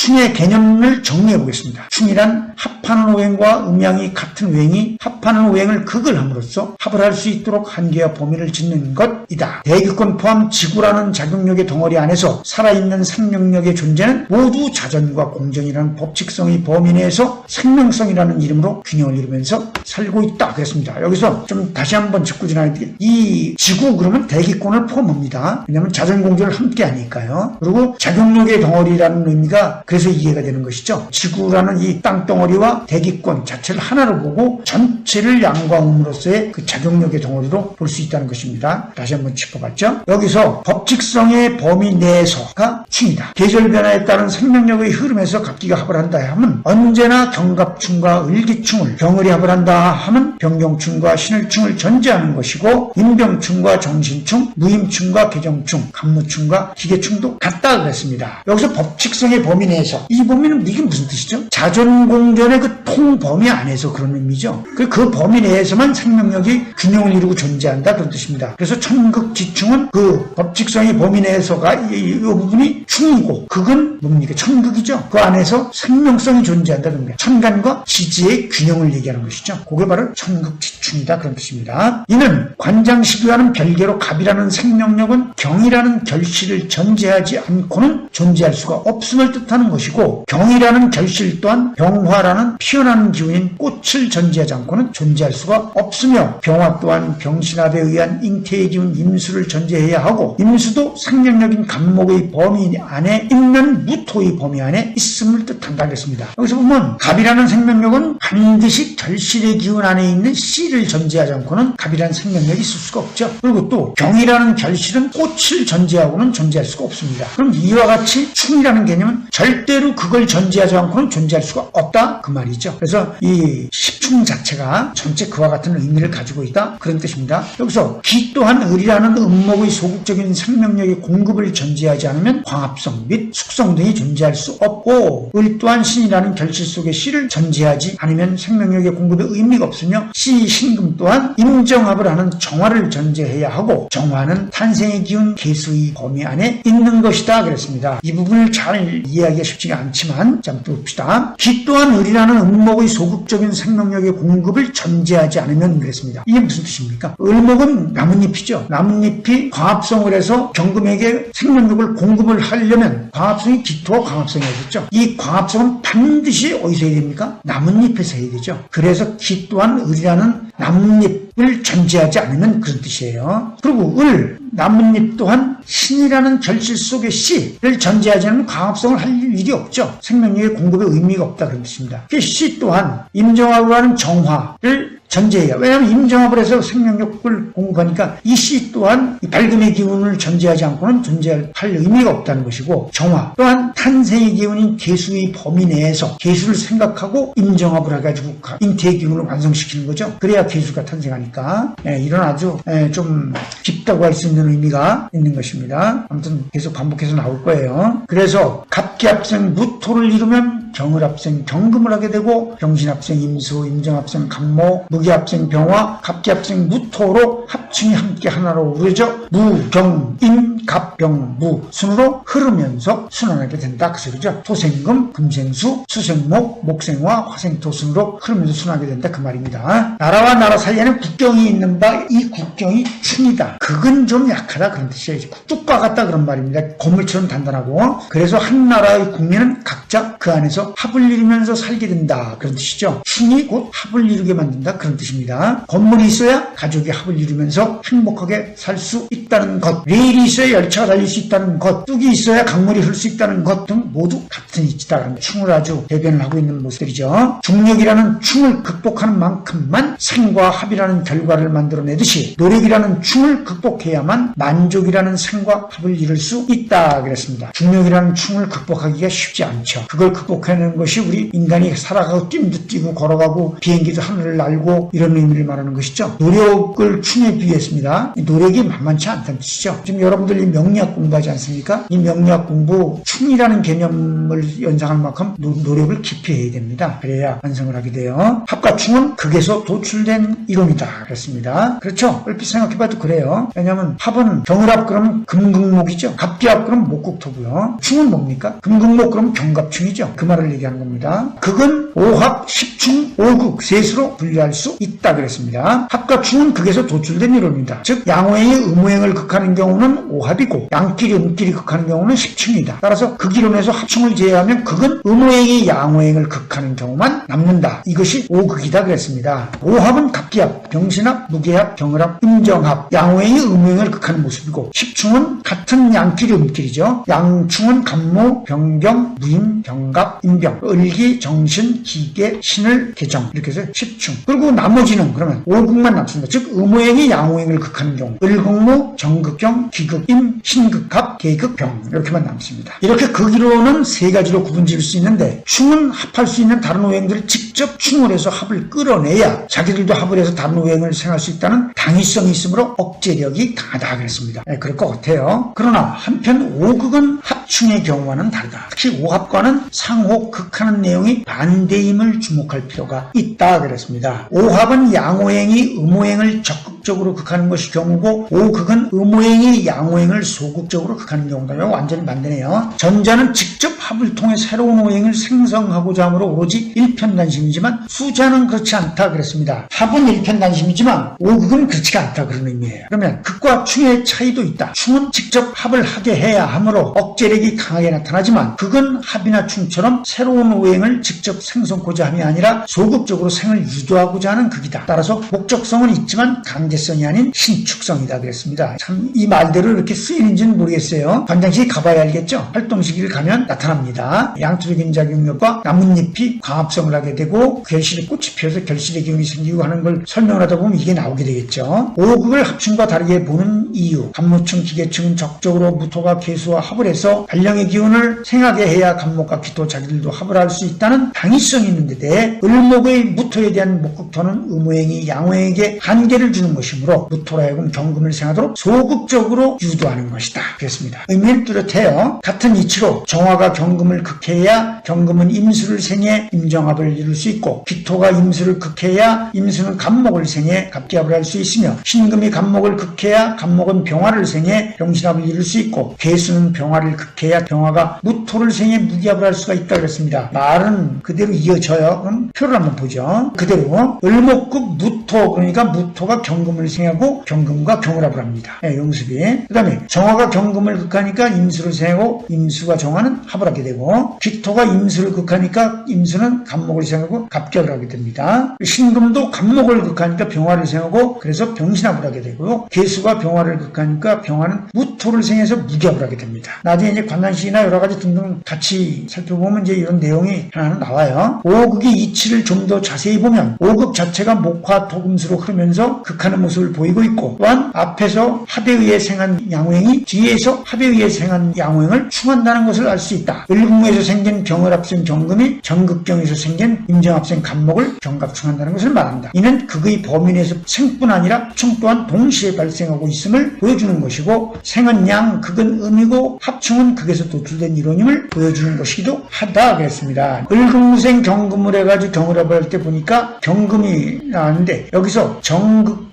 충의 개념을 정리해 보겠습니다. 충이란 합하는 오행과 음양이 같은 오행이 합하는 오행을 극을 함으로써 합을 할 수 있도록 한계와 범위를 짓는 것이다. 대기권 포함 지구라는 작용력의 덩어리 안에서 살아있는 생명력의 존재는 모두 자전과 공전이라는 법칙성의 범위 내에서 생명성이라는 이름으로 균형을 이루면서 살고 있다. 그랬습니다. 여기서 좀 다시 한번 짚고 지나야 돼. 이 지구 그러면 대기권을 포함합니다. 왜냐하면 자전공전을 함께 하니까요. 그리고 작용력의 덩어리라는 의미가 그래서 이해가 되는 것이죠. 지구라는 이 땅덩어리와 대기권 자체를 하나로 보고 전체를 양과 음으로서의 그 작용력의 덩어리로 볼 수 있다는 것입니다. 다시 한번 짚어봤죠. 여기서 법칙성의 범위 내에서가 충이다. 계절 변화에 따른 생명력의 흐름에서 각기가 합을 한다 하면 언제나 경갑충과 을기충을, 병을이 합을 한다 하면 병경충과 신을충을 전제하는 것이고 임병충과 정신충, 무임충과 개정충, 간무충과 기계충도 같다 그랬습니다. 여기서 법칙성의 범위 내에서, 이 범위는 이게 무슨 뜻이죠? 자전공전의 그 통범위 안에서 그런 의미죠. 그 범위 내에서만 생명력이 균형을 이루고 존재한다 그런 뜻입니다. 그래서 천극지충은 그 법칙성의 범위 내에서가 이 부분이 충이고 극은 뭡니까? 천극이죠. 그 안에서 생명성이 존재한다는 겁니다. 천간과 지지의 균형을 얘기하는 것이죠. 그게 바로 천극지충이다 그런 뜻입니다. 이는 관장시기와는 별개로 갑이라는 생명력은 경이라는 결실을 전제하지 않고는 존재할 수가 없음을 뜻하는 것이고 경이라는 결실 또한 병화라는 피어나는 기운인 꽃을 전제하지 않고는 존재할 수가 없으며 병화 또한 병신합에 의한 잉태의 기운 임수를 전제해야 하고 임수도 생명력인 간목의 범위 안에 있는 무토의 범위 안에 있음을 뜻한다 하겠습니다. 여기서 보면 갑이라는 생명력은 반드시 결실의 기운 안에 있는 씨를 전제하지 않고는 갑이라는 생명력이 있을 수가 없죠. 그리고 또 경이라는 결실은 꽃을 전제하고는 존재할 수가 없습니다. 그럼 이와 같이 충이라는 개념은 절대로 그걸 전제하지 않고는 존재할 수가 없다 그 말이죠. 그래서 이 십충 자체가 전체 그와 같은 의미를 가지고 있다 그런 뜻입니다. 여기서 기 또한 을이라는 음목의 소극적인 생명력의 공급을 전제하지 않으면 광합성 및 숙성 등이 존재할 수 없고 을 또한 신이라는 결실 속의 씨를 전제하지 않으면 생명력의 공급에 의미가 없으며 씨 신금 또한 임정합을 하는 정화를 전제해야 하고 정화는 탄생의 기운 개수의 범위 안에 있는 것이다 그랬습니다. 이 부분을 잘 이해하기가 쉽지가 않지만 자 한번 봅시다. 기 또한 을이라는 음목의 소극적인 생명력의 공급을 전제하지 않으면 그랬습니다. 이게 무슨 뜻입니까? 을목은 나뭇잎이죠. 나뭇잎이 광합성을 해서 경금에게 생명력을 공급을 하려면 광합성이 기토와 광합성이었죠. 이 광합성은 반드시 어디서 해야 됩니까? 나뭇잎에서 해야 되죠. 그래서 기 또한 을이라는 나뭇잎을 전제하지 않으면 그런 뜻이에요. 그리고 을, 나뭇잎 또한 신이라는 결실 속의 씨를 전제하지 않으면 광합성을 할 일이 없죠. 생명력의 공급에 의미가 없다 그런 뜻입니다. 그 씨 또한 임정합으로 하는 정화를 전제해요. 왜냐하면 임정합을 해서 생명력을 공급하니까 이 씨 또한 이 밝음의 기운을 전제하지 않고는 존재할 의미가 없다는 것이고 정화 또한 탄생의 기운인 개수의 범위 내에서 개수를 생각하고 임정합을 해가지고 잉태의 기운을 완성시키는 거죠. 그래야 개수가 탄생하니까 이런 아주 좀 깊다고 할 수 있는 의미가 있는 것입니다. 아무튼 계속 반복해서 나올 거예요. 그래서 갑기합생 무토를 이루면 경을합생 경금을 하게 되고 병신합생 임수, 임정합생 간모, 무기합생 병화, 갑기합생 무토로 합충이 함께 하나로 우려져 무, 경, 임, 갑, 병, 무 순으로 흐르면서 순환하게 된다 그 소리죠. 토생금, 금생수, 수생목, 목생화, 화생토 순으로 흐르면서 순환하게 된다 그 말입니다. 나라와 나라 사이에는 국경이 있는 바 이 국경이 충이다. 극은 좀 약하다 그런 뜻이에요. 뚝과 같다 그런 말입니다. 건물처럼 단단하고 그래서 한 나라의 국민은 각자 그 안에서 합을 이루면서 살게 된다 그런 뜻이죠. 충이 곧 합을 이루게 만든다 그런 뜻입니다. 건물이 있어야 가족이 합을 이루면서 행복하게 살 수 있다는 것, 레일이 있어야 열차가 달릴 수 있다는 것, 뚝이 있어야 강물이 흐를 수 있다는 것 등 모두 같은 이치다. 충을 아주 대변을 하고 있는 모습들이죠. 중력이라는 충을 극복하는 만큼만 생과 합이라는 결과를 만들어내듯이 노력이라는 충을 극복해야만 만족이라는 생과 합을 이룰 수 있다 그랬습니다. 중력이라는 충을 극복하기가 쉽지 않죠. 그걸 극복해내는 것이 우리 인간이 살아가고 뛴도 뛰고 걸어가고 비행기도 하늘을 날고 이런 의미를 말하는 것이죠. 노력을 충에 비했습니다. 노력이 만만치 않다는 뜻이죠. 지금 여러분들이 명리학 공부하지 않습니까? 이 명리학 공부 충이라는 개념을 연상할 만큼 노력을 깊이 해야 됩니다. 그래야 완성을 하게 돼요. 합과 충은 극에서 도출된 이론이다 그랬습니다. 그렇죠? 얼핏 생각해봐도 그래요. 왜냐하면 합은 경을합 그러면 금극목이죠. 갑기합 그러면 목극토고요. 충은 뭡니까? 금극목 그러면 경갑충이죠. 그 말을 얘기하는 겁니다. 극은 오합, 십충, 오극, 셋으로 분류할 수 있다 그랬습니다. 합과 충은 극에서 도출된 이론입니다. 즉 양오행이 음오행을 극하는 경우는 오합이고 양끼리 음끼리 극하는 경우는 십충이다. 따라서 극이론에서 합충을 제외하면 극은 음오행이 양오행을 극하는 경우만 남는다. 이것이 오극이다 그랬습니다. 오합은 갑기합, 병신합, 무게합, 경을합, 임정합, 양오행이 음오행을 극하는 모습이고 십충은 같은 양끼리 음끼리죠. 양충은 갑모, 병경, 무임, 병갑, 임병, 을기, 정신, 기계, 신을, 개정 이렇게 해서 십충. 그리고 나머지는 그러면 오극만 남습니다. 즉 음오행이 양오행을 극하는 경우 을극모, 정극경, 기극임, 신극합, 계극병 이렇게만 남습니다. 이렇게 극이론은 세 가지로 구분지을 수 있는데 충은 합할 수 있는 다른 오행들을 직접 충을 해서 합을 끌어내야 자기들도 합을 해서 다른 오행을 생할 수 있다는 당위성이 있으므로 억제력이 강하다 그랬습니다. 그럴 것 같아요. 그러나 한편 오극은 합충의 경우와는 다르다. 특히 오합과는 상호 극하는 내용이 반대임을 주목할 필요가 있다 그랬습니다. 오합은 양오행이 음오행을 적극적으로 극하는 것이 경우고 오극은 음오행이 양오행을 소극적으로 극하는 경우다. 완전히 반대네요. 전자는 직접 합을 통해 새로운 오행을 생성하고자 함으로 오로지 일편단심이지만 후자는 그렇지 않다 그랬습니다. 합은 일편단심이지만 오극은 그렇지가 않다 그런 의미예요. 그러면 극과 충의 차이도 있다. 충은 직접 합을 하게 해야 하므로 억제력이 강하게 나타나지만 극은 합이나 충처럼 새로운 오행을 직접 생성하고자 함이 아니라 소극적으로 생을 유도하고자 하는 극이다. 따라서 목적성은 있지만 강제성이 아닌 신축성이다 그랬습니다. 참 이 말대로 이렇게 쓰이는지는 모르겠어요. 관장식이 가봐야 알겠죠. 활동시기를 가면 나타납니다. 양투력인 작용력과 나뭇잎이 광합성을 하게 되고 결실에 꽃이 피어서 결실의 기운이 생기고 하는 걸 설명을 하다 보면 이게 나오게 되겠죠. 오극을 합충과 다르게 보는 이유. 갑모충, 기계충은 적극적으로 무토가 계수와 합을 해서 발령의 기운을 생하게 해야 갑목과 기토 자기들도 합을 할 수 있다는 당위성이 있는데 대해 을목의 무토에 대한 목극토는 음오행이 양오행에게 한계를 주는 것이므로 무토라 하여금 경금을 생하도록 소극적으로 유도하는 것이다. 그랬습니다. 의미는 뚜렷해요. 같은 이치로 정화가 경금을 극해야 경금은 임수를 생해 임정합을 이룰 수 있고 기토가 임수를 극해야 임수는 갑목을 생해 갑기합을 할 수 있으며 신금이 갑목을 극해야 갑목은 병화를 생해 병신합을 이룰 수 있고 괴수는 병화를 극해야 병화가 무토를 생해 무기합을 할 수가 있다 그랬습니다. 말은 그대로 이어져요. 그럼 표를 한번 보죠. 그대로 을목극 무토 그러니까 무토가 경금을 생하고 경금과 경을합을 합니다. 용습이. 그 다음에 정화가 경금을 극하니까 임수를 생하고 임수가 정화는 합을 하게 되고 기토가 임수를 극하니까 임수는 갑목을 생하고 갑격을 하게 됩니다. 신금도 갑목을 극하니까 병화를 생하고 그래서 병신합을 하게 되고요. 계수가 병화를 극하니까 병화는 무토를 생해서 무기합을 하게 됩니다. 나중에 이제 관단식이나 여러 가지 등등 같이 살펴보면 이제 이런 내용이 하나는 나와요. 오극의 이치를 좀 더 자세히 보면 오극 자체가 목화 토금수로 흐르면서 극하는 모습을 보이고 있고 또한 앞에서 합에 의해 생한 양오행이 뒤에서 합에 의해 생한 양오행을 충한다는 것을 알 수 있다. 을극무에서 생긴 경을합생 경금이 정극경에서 생긴 임정합생 갑목을 경갑충한다는 것을 말한다. 이는 극의 범위 내에서 생뿐 아니라 충 또한 동시에 발생하고 있음을 보여주는 것이고 생은 양, 극은 음이고 합충은 극에서 도출된 이론임을 보여주는 것이기도 하다 그랬습니다. 을극무생 경금을 해가지고 경을합을 할 때 보니까 경금이 나왔는데 여기서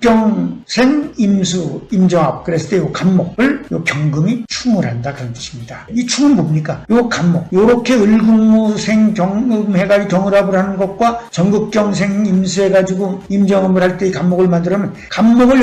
정극경생 임수 임정합 그랬을 때 이 갑목을 이 경금이 충을 한다 그런 뜻입니다. 이 충은 뭡니까? 이 갑목 요렇게 을극무생 경금 해가지고 경을합을 하는 것과 정극경생 임수 해가지고 임정합을 할 때 이 갑목을 만들면 갑목을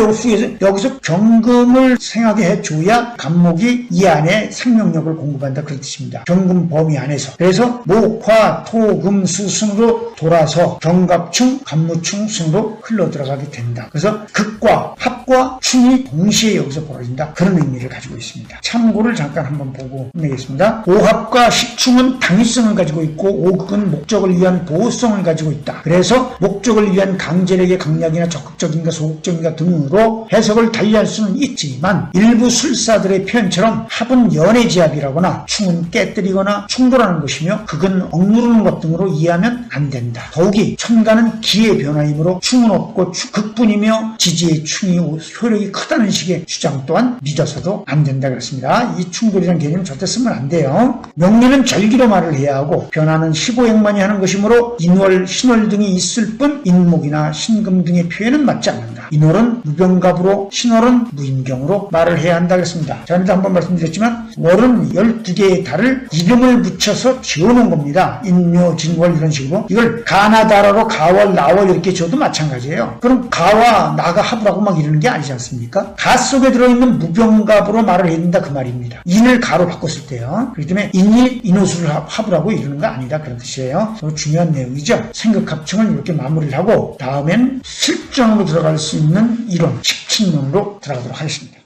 여기서 경금을 생하게 해줘야 갑목이 이 안에 생명력을 공급한다 그런 뜻입니다. 경금 범위 안에서. 그래서 목, 화, 토, 금, 수 순으로 돌아서 경갑충, 갑무충 순으로 흘러들어가게 된다. 그래서 극과 합과 충이 동시에 여기서 벌어진다. 그런 의미를 가지고 있습니다. 참고를 잠깐 한번 보고 끝내겠습니다. 오합과 십충은 당위성을 가지고 있고 오극은 목적을 위한 보호성을 가지고 있다. 그래서 목적을 위한 강제력의 강약이나 적극적인가 소극적인가 등으로 해석을 달리할 수는 있지만 일부 술사들의 표현처럼 합은 연애지합이라거나 충은 깨뜨리거나 충돌하는 것이며 극은 억누르는 것 등으로 이해하면 안 된다. 더욱이 천간은 기의 변화이므로 충은 없고 극뿐이며 지지의 충이 더 효력이 크다는 식의 주장 또한 믿어서도 안 된다 그랬습니다. 이 충돌이라는 개념 절대 쓰면 안 돼요. 명리는 절기로 말을 해야 하고 변화는 시보행만이 하는 것이므로 인월, 신월 등이 있을 뿐 인목이나 신금 등의 표현은 맞지 않는다. 인월은 무병갑으로 신월은 무인경으로 말을 해야 한다 그랬습니다. 전에도 한번 말씀드렸지만 월은 12개의 달을 이름을 붙여서 지어놓은 겁니다. 인묘, 진월 이런 식으로. 이걸 가나다라로 가월, 나월 이렇게 지어도 마찬가지예요. 그럼 가와 나가 합을 하고 막 이러는 게 아니지 않습니까? 가 속에 들어있는 무병갑으로 말을 해야 된다 그 말입니다. 인을 가로 바꿨을 때요. 그렇기 때문에 인이 인호수를 합을 하고 이러는 거 아니다 그런 뜻이에요. 중요한 내용이죠. 생극합층을 이렇게 마무리를 하고 다음엔 실전으로 들어갈 수 있는 이론, 17논으로 들어가도록 하겠습니다.